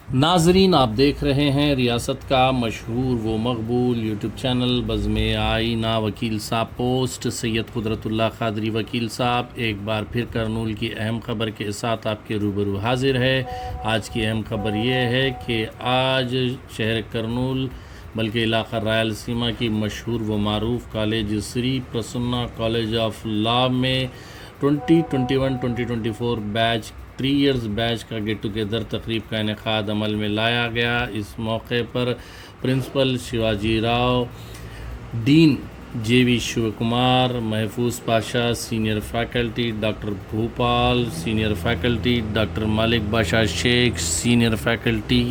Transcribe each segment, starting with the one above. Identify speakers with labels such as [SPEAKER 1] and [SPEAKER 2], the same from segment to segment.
[SPEAKER 1] नाजरीन, आप देख रहे हैं रियासत का मशहूर व मकबूल यूट्यूब चैनल बज़्म आईना। वकील साहब पोस्ट सैयद कुदरतुल्लाह क़ादरी वकील साहब एक बार फिर करनूल की अहम ख़बर के साथ आपके रूबरू हाजिर है। आज की अहम ख़बर यह है कि आज शहर करनूल बल्कि इलाक़ा रायलसीमा की मशहूर व मारूफ़ college Shri Prasanna college of law में 2021-2024 बैच 3 इयर्स बैच का गेट टुगेदर तकरीब का इनेकाद अमल में लाया गया। इस मौके पर principal Shivaji Rao, dean JV Shiv Kumar, Mahfooz Pasha senior faculty, doctor Bhupal senior faculty, doctor Malik Badshah Sheikh senior faculty,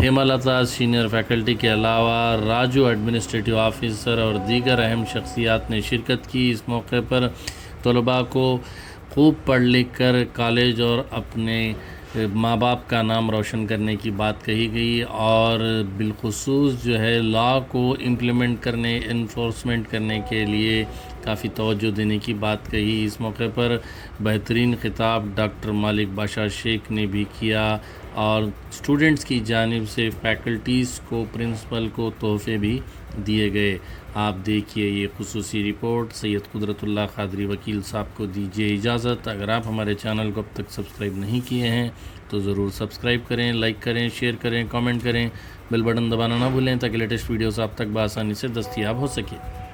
[SPEAKER 1] Hemalatha senior faculty के अलावा राजू एडमिनिस्ट्रेटिव ऑफिसर और दीगर अहम शख्सियात ने शिरकत की। इस मौके पर तलबा को खूब पढ़ लिख कर कॉलेज और अपने माँ बाप का नाम रोशन करने की बात कही गई और बिलखुसूस जो है लॉ को इम्प्लीमेंट करने, इन्फोर्समेंट करने के लिए काफ़ी तवज्जो देने की बात कही। इस मौके पर बेहतरीन खिताब डॉक्टर मालिक बादशाह शेख ने भी किया और स्टूडेंट्स की जानिब से फैकल्टीज़ को, प्रिंसिपल को तोहफे भी दिए गए। आप देखिए ये खुसूसी रिपोर्ट। सैयद कुदरतुल्लाह क़ादरी वकील साहब को दीजिए इजाज़त। अगर आप हमारे चैनल को अब तक सब्सक्राइब नहीं किए हैं तो ज़रूर सब्सक्राइब करें, लाइक करें, शेयर करें, कमेंट करें, बेल बटन दबाना ना भूलें ताकि लेटेस्ट वीडियोस आप तक बआसानी से दस्तयाब हो सके।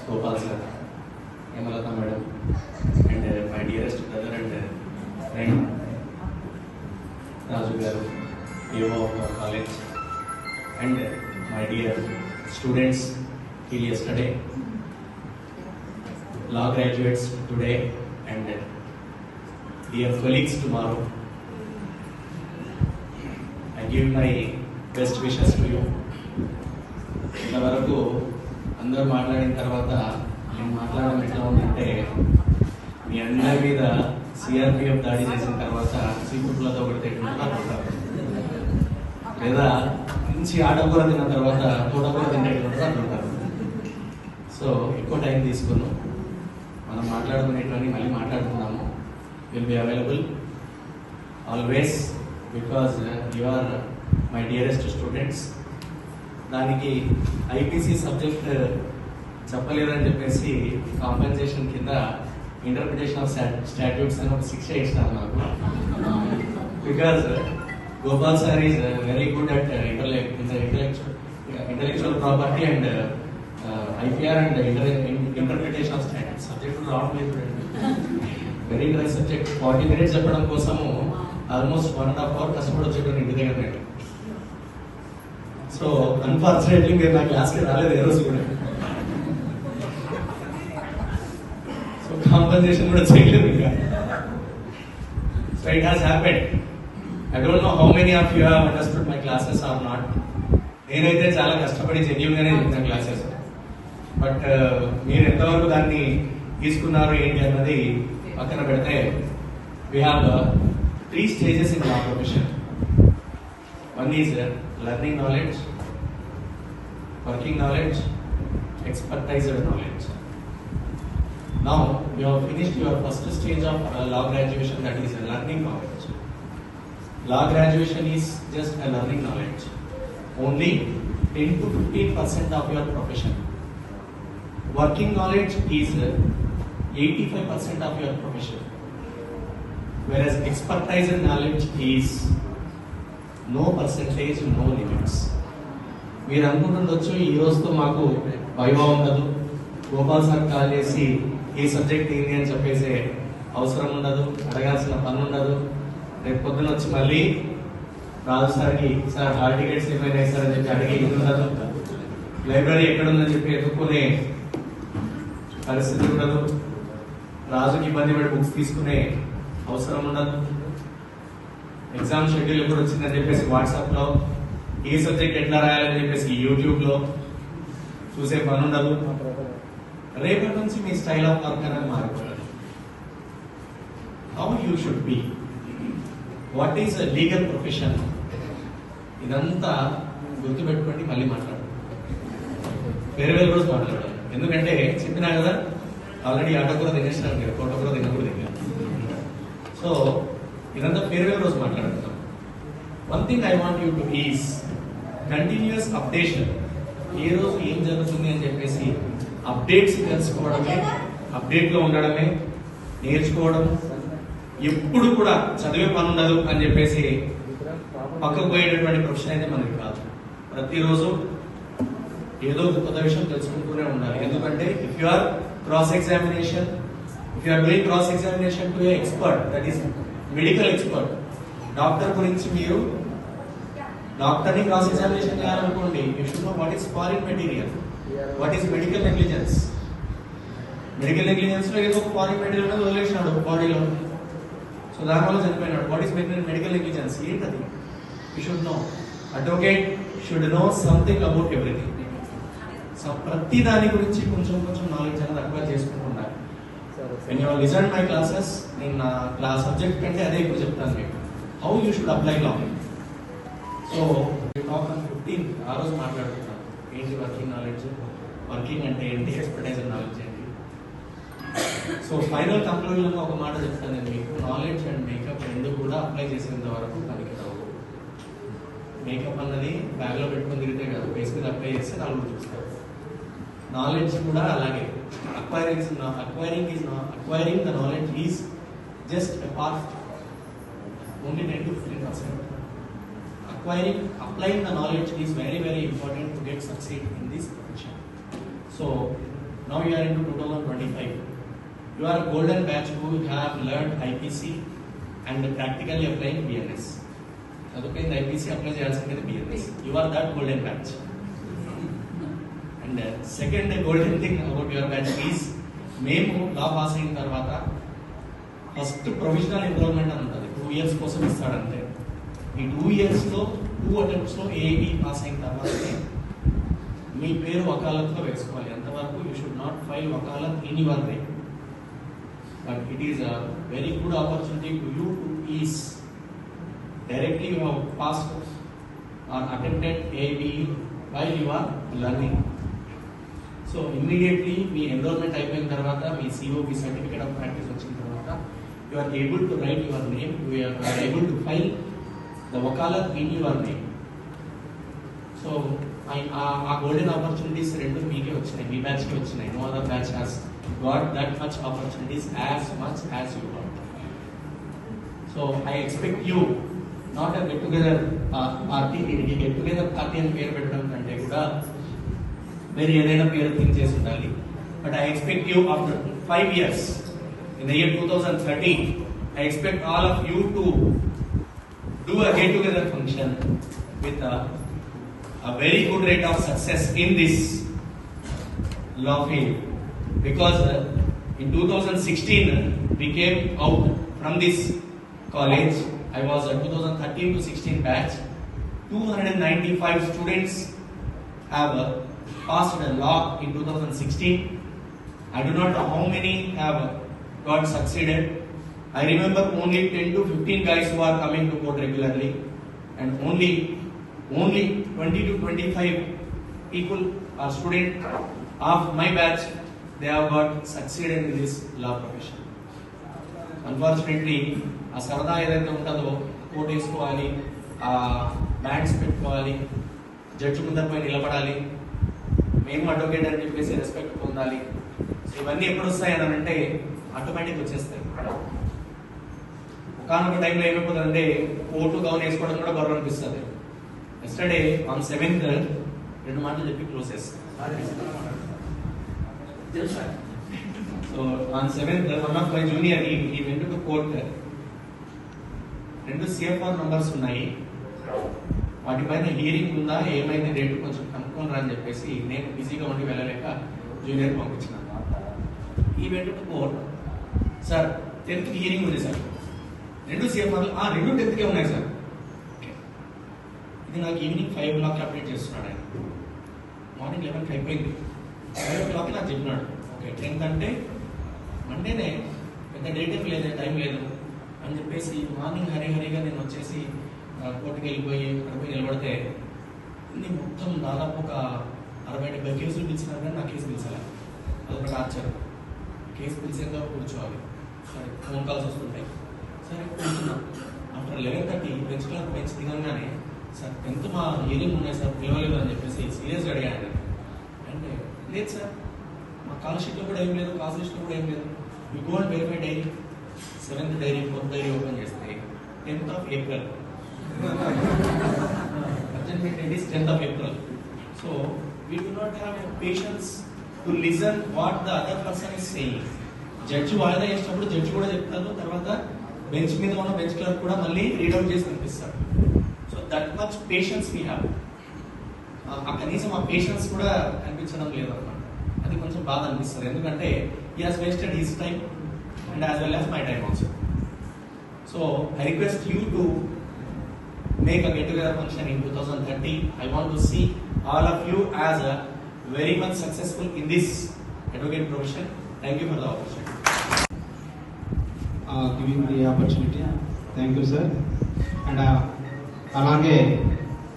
[SPEAKER 1] Gopal sir, Hemalata madam, and my dearest brother and friend Raju garu, PO of our college, and my dear students till yesterday, law graduates today, and dear colleagues tomorrow. I give my best wishes to you. ఇంతవరకు అందరూ మాట్లాడిన తర్వాత నేను మాట్లాడడం ఎట్లా ఉందంటే, మీ అందరి మీద CRPF దాడి చేసిన తర్వాత సీపుట్లతో కొడితే కొడతారు, లేదా మంచి ఆడకూర తిన్న తర్వాత తోటకూర తినేటువంటి అంటుంటారు. సో ఎక్కువ టైం తీసుకున్నాం, మనం మాట్లాడుకునేటువంటి మళ్ళీ మాట్లాడుకున్నాము. Will be available always because you are my dearest students. దానికి IPC సబ్జెక్ట్ చెప్పలేదని చెప్పేసి కాంపెన్సేషన్ కింద ఇంటర్ప్రిటేషన్ ఆఫ్ స్టాట్యూట్స్ అని ఒక శిక్ష ఇస్తారు నాకు. Because Gopal sir is very good at intellectual property and IPR and interpretation of statutes subject రావట్లేదు. Very interest subject. 40 minutes చెప్పడం కోసము ఆల్మోస్ట్ 1.5 hours కష్టపడి వచ్చేటప్పుడు ఇంటి దగ్గర నేను. సో అన్ఫార్చునేట్లీ మీరు నా క్లాస్కి రాలేదు ఏ రోజు కూడా. సో కాంపెన్సేషన్ కూడా చేయలేదు ఇంకా. So it has happened. I don't know how many of you have understood my classes or not. నేనైతే చాలా కష్టపడి జెన్యూన్ గానే చెప్తాను క్లాసెస్. బట్ మీరు ఎంతవరకు దాన్ని తీసుకున్నారు ఏంటి అన్నది పక్కన పెడితే, we have
[SPEAKER 2] three stages in law profession. One is learning knowledge, working knowledge, expertise knowledge. Now you have finished your first stage of law graduation, that is learning knowledge. Law graduation is just a learning knowledge. Only 10 to 15% of your profession. Working knowledge is 85% of your profession. Whereas expertise and knowledge is no percentage, no limits. మీరు అనుకుంటుండొచ్చు ఈ రోజుతో మాకు వైభవం ఉండదు, Gopal sir call చేసి ఈ subject ఏంటి అని చెప్పేసి అవసరం ఉండదు, అడగాల్సిన పని ఉండదు. రేపు పొద్దున వచ్చి మళ్ళీ రాజు సార్కి సార్ హాల్ టికెట్స్ ఏమైనా సార్ అని చెప్పి అడిగి ఇది ఉండదు, లైబ్రరీ ఎక్కడుందని చెప్పి ఎదుర్కొనే పరిస్థితి ఉండదు, రాజుకి ఇబ్బంది పడి బుక్స్ తీసుకునే అవసరం ఉండదు. ఎగ్జామ్ షెడ్యూల్ ఎప్పుడు వచ్చిందని చెప్పేసి వాట్సాప్లో ఏ సబ్జెక్ట్ ఎట్లా రాయాలని చెప్పేసి యూట్యూబ్లో చూసే పని ఉండదు. రేపటి నుంచి మీ స్టైల్ ఆఫ్ వర్క్ అనేది మారిపోతుంది. How you should be, what is a legal profession, ఇదంతా గుర్తుపెట్టుకోండి. మళ్ళీ మాట్లాడు, వేరే వేరే రోజు మాట్లాడాలి. ఎందుకంటే చెప్పినా కదా ఆల్రెడీ ఆటో కూడా తినేసినాను కదా, ఫోటో కూడా తినకూడదు ఇంకా. సో ఇదంతా ఫేర్వెల్ రోజు మాట్లాడుతున్నాం. One thing I want you to is continuous updation. ఏ రోజు ఏం జరుగుతుంది అని చెప్పేసి అప్డేట్స్ తెలుసుకోవడమే, అప్డేట్లో ఉండడమే, నేర్చుకోవడం. ఎప్పుడు కూడా చదివే పని ఉండదు అని చెప్పేసి పక్కకు పోయేటటువంటి ప్రొఫెషన్ అయితే మనకి కాదు. ప్రతిరోజు ఏదో కొత్త విషయం తెలుసుకుంటూనే ఉండాలి. ఎందుకంటే if you are cross examination, if you are doing cross examination to a expert, that is medical expert, doctor గురించి మీరు డాక్టర్ని క్రాస్ ఎగ్జామినేషన్ చేయాలనుకోండి, you should know what is foreign material, what is medical negligence. Medical negligence లో ఏదో ఒక foreign material అనేది వదిలేసినాడు బాడీలో, so దానివల్ల చనిపోయినాడు. వాట్ ఈస్ మెడికల్ నెగ్లిజెన్స్ ఏంటది? You should no. Advocate should know something about everything. So ప్రతి దాని గురించి కొంచెం కొంచెం నాలెడ్జ్ అనేది అక్వైర్ చేసుకుంటూ ఉండాలి. When you listen my classes, నేను నా క్లాస్ సబ్జెక్ట్ కంటే అదే ఇప్పుడు చెప్తాను మీకు, how you should apply law. So talk on 15 ఆ రోజు మాట్లాడుతున్నాను ఏంటి వర్కింగ్ నాలెడ్జ్, వర్కింగ్ అంటే ఏంటి, ఎక్స్పర్టైజ్ నాలెడ్జ్ ఏంటి. సో ఫైనల్ కంక్లూజన్ ఒక మాట చెప్తాను నేను మీకు, నాలెడ్జ్ అండ్ మేకప్ రెండు కూడా అప్లై చేసేంత వరకు పనికి రావు. మేకప్ అన్నది బ్యాగ్లో పెట్టుకుని తిరిగితే కాదు, బేస్ మీద అప్లై చేస్తే నలుగురు చూస్తారు. నాలెడ్జ్ కూడా అలాగే. Acquiring the knowledge is just a part, only 10 to 15%. Applying the knowledge is very, very important to get succeed in this profession. So now you are into 2025. You are a golden batch who have learned IPC and practically applying BNS. Okay, the IPC apply చేయాల్సింది BNS. You are that golden batch. And second golden thing about your batch is, మేము లా pass అయిన తర్వాత first provisional enrolment అని ఉంటుంది, 2 years కోసం ఇస్తాడంటే. ఈ 2 years లో 2 attempts లో ఏఈ పాస్ అయిన తర్వాతనే మీ పేరు వకాలత్లో వేసుకోవాలి. అంతవరకు you should not file vakalat in your name. But it is a very good opportunity to you to is directly you have passed or attempted AE while you are learning. So immediately మీ enrolment అయిపోయిన తర్వాత, మీ COP certificate of practice వచ్చిన తర్వాత, you are able to write your name, you are able to file the wakalat in your name. So ఆ golden opportunities రెండు మీకే వచ్చినాయి, మీ బ్యాచ్ కి వచ్చినాయి. No other batch has got that much opportunities as much as you got. So I expect you not a get together party. దీనికి get together party అని పేరు పెట్టడం కంటే కూడా మీరు ఏదైనా పేరు థింక్ చేసి ఉండాలి. But I expect you after 5 years in the year 2013, I expect all of you to do a get-together function with a very good rate of success in this law field. Because in 2016 we came out from this college. I was a 2013 to 16 batch. 295 students have passed the law in 2016. I do not know how many have got succeeded. I remember only 10 to 15 guys who are coming to court regularly, and only 20 to 25 people are students of my batch. They have got succeeded in this law profession. Unfortunately, ఆ సరదా ఏదైతే ఉంటుందో coat వేసుకోవాలి, ఆ bands పెట్టుకోవాలి, judge ముందర పోయి నిలబడాలి, మేము అడ్వకేట్ అని చెప్పేసి రెస్పెక్ట్ పొందాలి, ఇవన్నీ ఎప్పుడు వస్తాయి అని అంటే ఆటోమేటిక్ వచ్చేస్తాయి. ఒకనొక టైంలో ఏమైపోతుందంటే కోటు గౌన్ వేసుకోవడం కూడా గౌరవం అనిపిస్తుంది. ఎస్టర్డే ఆన్ 7th 2 మాటలు చెప్పి క్లోజ్ చేస్తాం. So on 7th one of my junior he went to court. 2 CFR numbers ఉన్నాయి, వాటిపైన హీరింగ్ ఉందా, ఏమైంది డేట్ కొంచెం కనుక్కోనరా అని చెప్పేసి నేను బిజీగా ఉండి వెళ్ళలేక జూనియర్ పంపించిన. ఈ వెంట కోర్ట్, సార్ 10th హీరింగ్ ఉంది సార్, 2 CFR 2 10th ఉన్నాయి సార్. ఇది నాకు ఈవినింగ్ 5 o'clock అప్డేట్ చేస్తున్నాడు ఆయన. మార్నింగ్ 11 అయిపోయింది, 5 o'clock నాకు చెప్పినాడు. ఓకే 10th అంటే మండేనే, పెద్ద డేట్ ఏం లేదు, టైం లేదు అని చెప్పేసి మార్నింగ్ హరిగా నేను వచ్చేసి కోర్టుకి వెళ్ళిపోయి అక్కడ పోయి నిలబడితే ఇన్ని మొత్తం దాదాపు ఒక 60-70 కేసులు పిలిచినారు, కానీ నా కేసు పిలిచలే. అదొక టార్చర్. కేసు పిలిచేందుకు కూర్చోవాలి, సరే ఫోన్ కాల్స్ వస్తుంటాయి, సరే కూర్చున్నాం. ఆఫ్టర్ 11:30 బెంచ్ క్లాస్ బెంచ్ దిగంగానే సార్ 10th మా హీరింగ్ ఉన్నాయి సార్, పిలవలేదు అని చెప్పేసి సీరియస్గా అడిగాను. అంటే లేదు సార్, మా కాల్ షీట్లో కూడా ఏం లేదు, కాల్ లిస్ట్లో కూడా ఏం లేదు. You go and verify diary. 7th diary 4th diary open చేస్తే 10th of April. Urgent date is 10th of April. So we do not have patience to listen what the other person is saying. Judge వాయిదా చేసినప్పుడు judge కూడా చెప్తారు, తర్వాత bench మీద ఉన్న bench clerk కూడా మళ్ళీ రీడౌట్ చేసి కనిపిస్తారు. So that much patience we have. కనీసం ఆ పేషెన్స్ కూడా కనిపించడం లేదు అన్నమాట. అది కొంచెం బాధ అనిపిస్తుంది, ఎందుకంటే he has wasted his time and as well as my time also. So I request you to make a get-together function in 2030. I want to see all of you as a very much successful in this advocate profession. Thank you for the opportunity.
[SPEAKER 3] Giving the opportunity. Thank you, sir. And అలాగే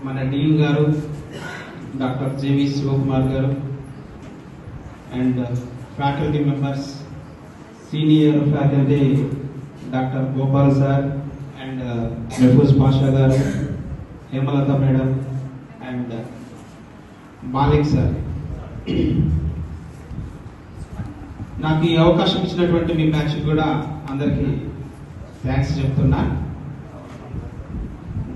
[SPEAKER 3] మన డీన్ గారు doctor J V Shivakumar garu and faculty members, senior faculty doctor Gopal sir and Mehfooz Pasha garu, Hemalatha madam and Malik sir, నాకు ఈ అవకాశం ఇచ్చినటువంటి మీ batch కూడా అందరికీ thanks చెప్తున్నా.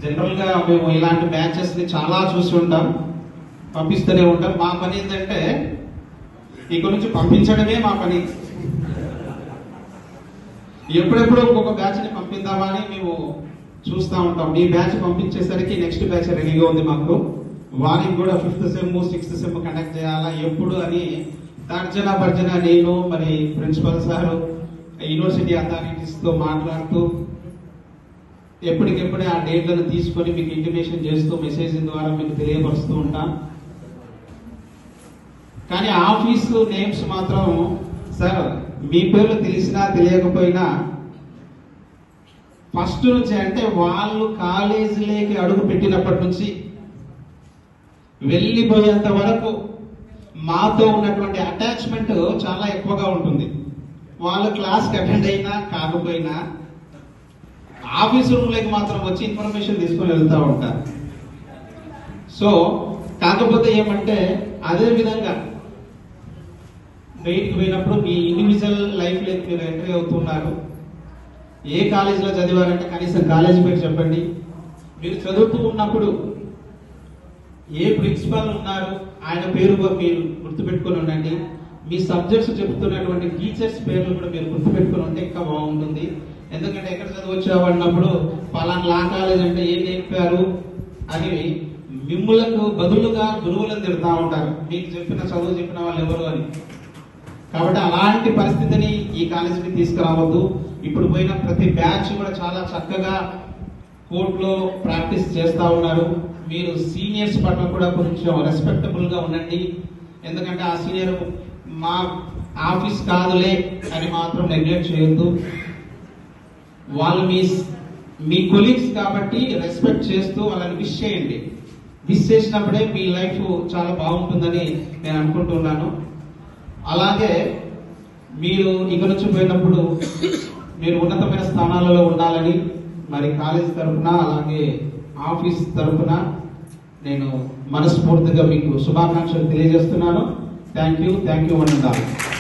[SPEAKER 3] జనరల్గా మేము ఇలాంటి బ్యాచెస్ని చాలా చూసి ఉంటాం, పంపిస్తూనే ఉంటాం. మా పని ఏంటంటే ఇక నుంచి పంపించడమే మా పని. ఎప్పుడెప్పుడు ఒక్కొక్క బ్యాచ్ని పంపిద్దామా అని మేము చూస్తూ ఉంటాం. ఈ బ్యాచ్ పంపించేసరికి నెక్స్ట్ బ్యాచ్ రెడీగా ఉంది మాకు. వారికి కూడా 5th sem 6th sem conduct చేయాలా ఎప్పుడు అని తర్జన భర్జన నేను మరి ప్రిన్సిపల్ సారు యూనివర్సిటీ అథారిటీస్తో మాట్లాడుతూ ఎప్పటికెప్పుడే ఆ డేట్లను తీసుకొని మీకు ఇంటిమేషన్ చేస్తూ మెసేజ్ ద్వారా మీకు తెలియపరుస్తూ ఉంటాం. కానీ ఆఫీసు నేమ్స్ మాత్రం సార్ మీ పేర్లు తెలిసినా తెలియకపోయినా ఫస్ట్ నుంచి, అంటే వాళ్ళు కాలేజీలోకి అడుగు పెట్టినప్పటి నుంచి వెళ్ళిపోయేంత వరకు మాతో ఉన్నటువంటి అటాచ్మెంట్ చాలా ఎక్కువగా ఉంటుంది. వాళ్ళు క్లాస్కి అటెండ్ అయినా కాకపోయినా ఆఫీస్ రూమ్లోకి మాత్రం వచ్చి ఇన్ఫర్మేషన్ తీసుకొని వెళ్తూ ఉంటారు. సో కాకపోతే ఏమంటే అదే విధంగా బయటికి పోయినప్పుడు మీ ఇండివిజువల్ లైఫ్లోకి మీరు ఎంట్రీ అవుతున్నారు. ఏ కాలేజీలో చదివారంటే కనీసం కాలేజీ పేరు చెప్పండి. మీరు చదువుతూ ఉన్నప్పుడు ఏ ప్రిన్సిపాల్ ఉన్నారు ఆయన పేరు మీరు గుర్తుపెట్టుకుని ఉండండి. మీ సబ్జెక్ట్స్ చెప్తున్నటువంటి టీచర్స్ పేర్లు కూడా మీరు గుర్తుపెట్టుకుని ఉంటే ఇంకా బాగుంటుంది. ఎందుకంటే ఎక్కడ చదివచ్చావు అన్నప్పుడు పలానా లా కాలేజ్ అంటే ఏం నేర్పారు అని మిమ్ములకు బదులుగా గురువులను తిడతా ఉంటారు, మీకు చదువు చెప్పిన వాళ్ళు ఎవరు అని. కాబట్టి అలాంటి పరిస్థితిని ఈ కాలేజీకి తీసుకురావద్దు. ఇప్పుడు పోయిన ప్రతి బ్యాచ్ కూడా చాలా చక్కగా కోర్టులో ప్రాక్టీస్ చేస్తూ ఉన్నారు. మీరు సీనియర్స్ పట్ల కూడా కొంచెం రెస్పెక్టబుల్ గా ఉండండి. ఎందుకంటే ఆ సీనియర్ మా ఆఫీస్ కాదులే అని మాత్రం నెగ్లెక్ట్ చేయొద్దు. వాళ్ళు మీ కొలీగ్స్ కాబట్టి రెస్పెక్ట్ చేస్తూ వాళ్ళని విష్ చేయండి. విష్ చేసినప్పుడే మీ లైఫ్ చాలా బాగుంటుందని నేను అనుకుంటున్నాను. అలాగే మీరు ఇక నుంచి పోయినప్పుడు మీరు ఉన్నతమైన స్థానాలలో ఉండాలని మరి కాలేజ్ తరఫున అలాగే ఆఫీస్ తరఫున నేను మనస్ఫూర్తిగా మీకు శుభాకాంక్షలు తెలియజేస్తున్నాను. Thank you. వందనాలు.